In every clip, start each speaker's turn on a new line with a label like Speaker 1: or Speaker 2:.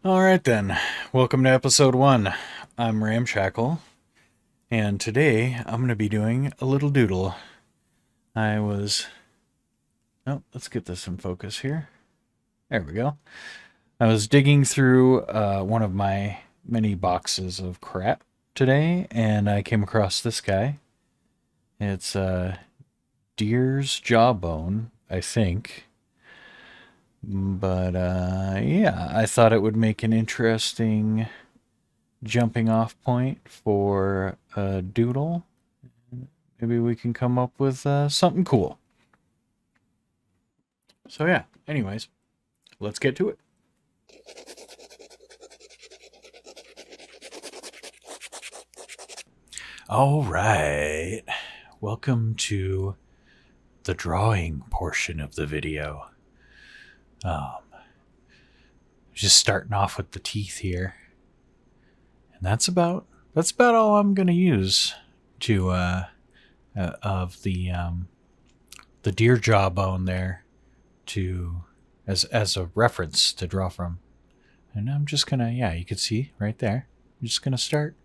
Speaker 1: All right, then. Welcome to episode 1. I'm Ramshackle, and today I'm going to be doing a little doodle. I was. Oh, let's get this in focus here. There we go. I was digging through one of my many boxes of crap today, and I came across this guy. It's deer's jawbone, I think. But yeah, I thought it would make an interesting jumping off point for a doodle. Maybe we can come up with something cool. So, yeah, anyways, let's get to it. All right. Welcome to the drawing portion of the video. Just starting off with the teeth here. And that's about all I'm going to use to of the deer jawbone there to as a reference to draw from. And I'm just gonna, yeah, you can see right there. I'm just gonna start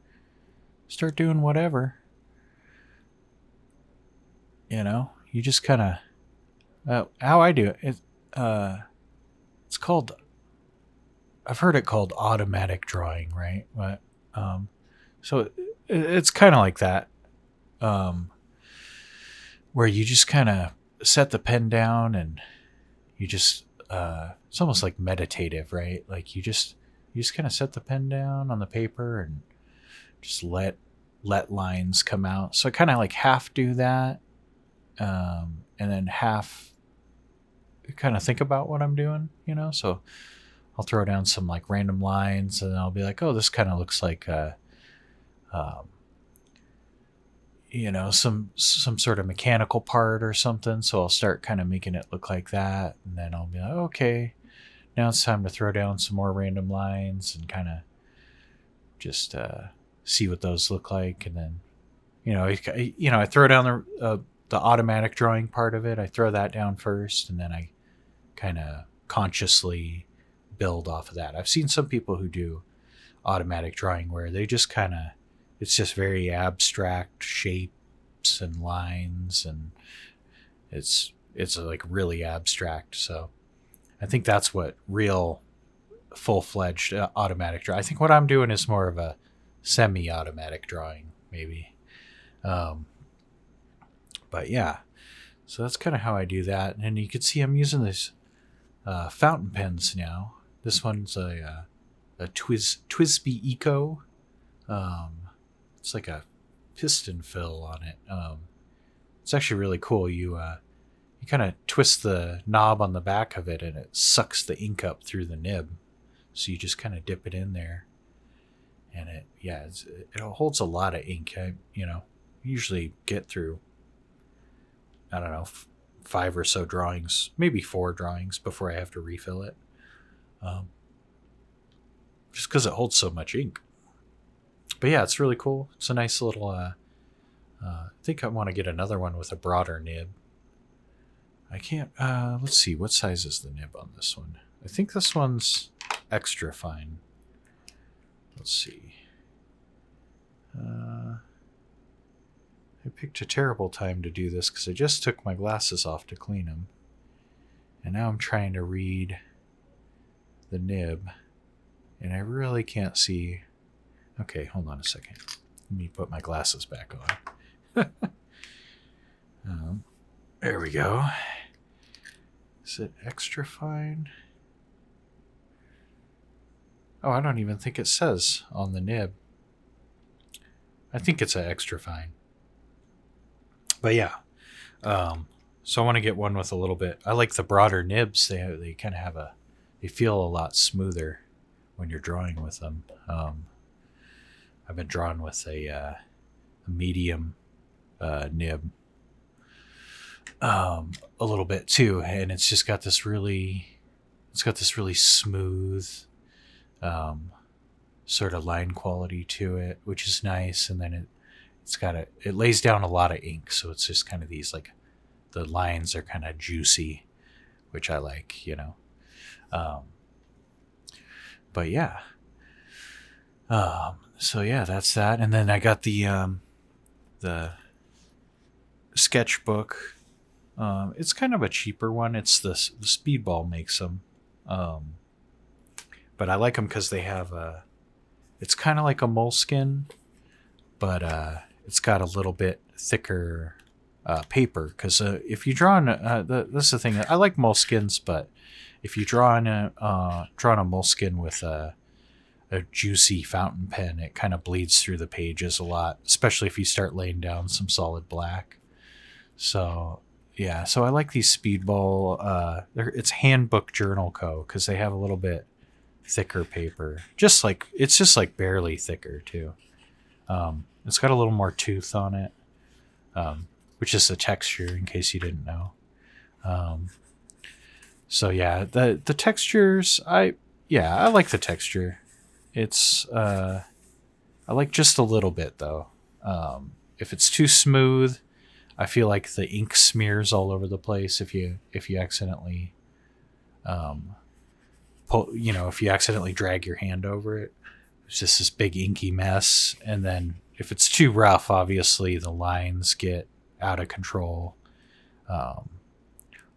Speaker 1: doing whatever. You just kind of how I do it. It's called. I've heard it called automatic drawing, right? But so it's kind of like that, um, where you just kind of set the pen down and you just it's almost like meditative, right? Like you just kind of set the pen down on the paper and just let lines come out. So I kind of like half do that, and then half kind of think about what I'm doing. So I'll throw down some like random lines, and I'll be like, oh, this kind of looks like um, some sort of mechanical part or something. So I'll start kind of making it look like that, and then I'll be like, okay, now it's time to throw down some more random lines and kind of just see what those look like, and then I throw down the automatic drawing part of it. I throw that down first, and then I kind of consciously build off of that. I've seen some people who do automatic drawing where they just kind of it's just very abstract shapes and lines, and it's like really abstract. So I think that's what real full-fledged automatic draw. I think what I'm doing is more of a semi-automatic drawing, maybe. Um, but yeah, so that's kind of how I do that. And you can see I'm using these fountain pens now. This one's a Twisby Eco. It's like a piston fill on it. It's actually really cool. You kind of twist the knob on the back of it, and it sucks the ink up through the nib. So you just kind of dip it in there, and it holds a lot of ink. I usually get through, I don't know, 5 or so drawings, maybe 4 drawings before I have to refill it. Just because it holds so much ink. But yeah, it's really cool. It's a nice little. I think I want to get another one with a broader nib. I can't. Let's see. What size is the nib on this one? I think this one's extra fine. Let's see. I picked a terrible time to do this because I just took my glasses off to clean them. And now I'm trying to read the nib. And I really can't see. Okay, hold on a second. Let me put my glasses back on. There we go. Is it extra fine? Oh, I don't even think it says on the nib. I think it's an extra fine. But yeah. So I want to get one with a little bit. I like the broader nibs. They kind of have they feel a lot smoother when you're drawing with them. I've been drawing with a medium nib a little bit too, and it's just got this really smooth sort of line quality to it, which is nice. And then it lays down a lot of ink, so it's just kind of these, like, the lines are kind of juicy, which I like. Um, But yeah. So yeah, that's that. And then I got the sketchbook. It's kind of a cheaper one. It's the Speedball makes them. But I like them because they have it's kind of like a moleskin, but it's got a little bit thicker paper. Because if you draw on this is the thing. I like moleskins, but if you draw on a moleskin with a juicy fountain pen, it kind of bleeds through the pages a lot, especially if you start laying down some solid black. So yeah, so I like these Speedball. It's Handbook Journal Co. because they have a little bit thicker paper, it's just like barely thicker too. It's got a little more tooth on it, which is the texture in case you didn't know. So yeah, the textures, I like the texture. It's I like just a little bit though. If it's too smooth, I feel like the ink smears all over the place if you accidentally if you accidentally drag your hand over it. It's just this big inky mess. And then if it's too rough, obviously the lines get out of control.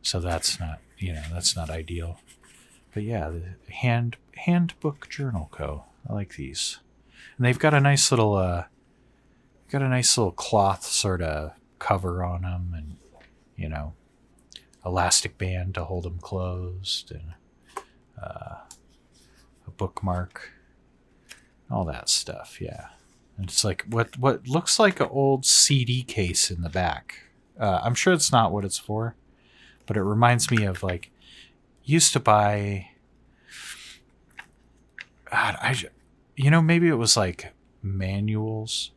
Speaker 1: So that's not ideal. But yeah, the Handbook Journal Co. I like these. And they've got a nice little cloth sort of cover on them, and elastic band to hold them closed, and a bookmark, all that stuff. Yeah, and it's like what looks like an old CD case in the back. I'm sure it's not what it's for, but it reminds me of like used to buy. God, maybe it was like manuals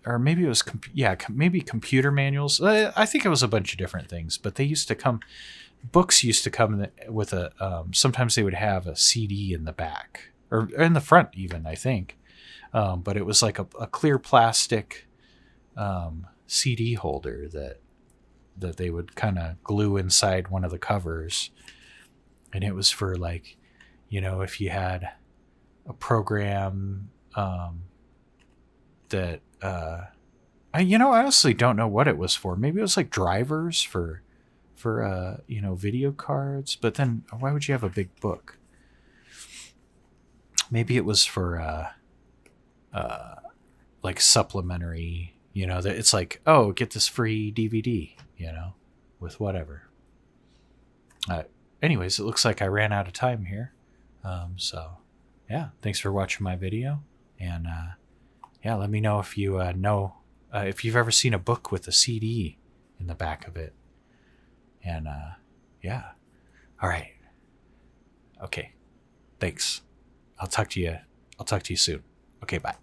Speaker 1: or maybe it was maybe computer manuals. I think it was a bunch of different things, but they used to come. Books used to come with a. Sometimes they would have a CD in the back or in the front, even I think. But it was like a clear plastic CD holder that they would kind of glue inside one of the covers, and it was for like, if you had a program that I honestly don't know what it was for. Maybe it was like drivers for video cards. But then why would you have a big book? Maybe it was for like supplementary. That it's like, oh, get this free DVD. With whatever. Anyways, it looks like I ran out of time here. So yeah, thanks for watching my video, and let me know if you know if you've ever seen a book with a CD in the back of it. And all right, okay, thanks. I'll talk to you soon. Okay, bye.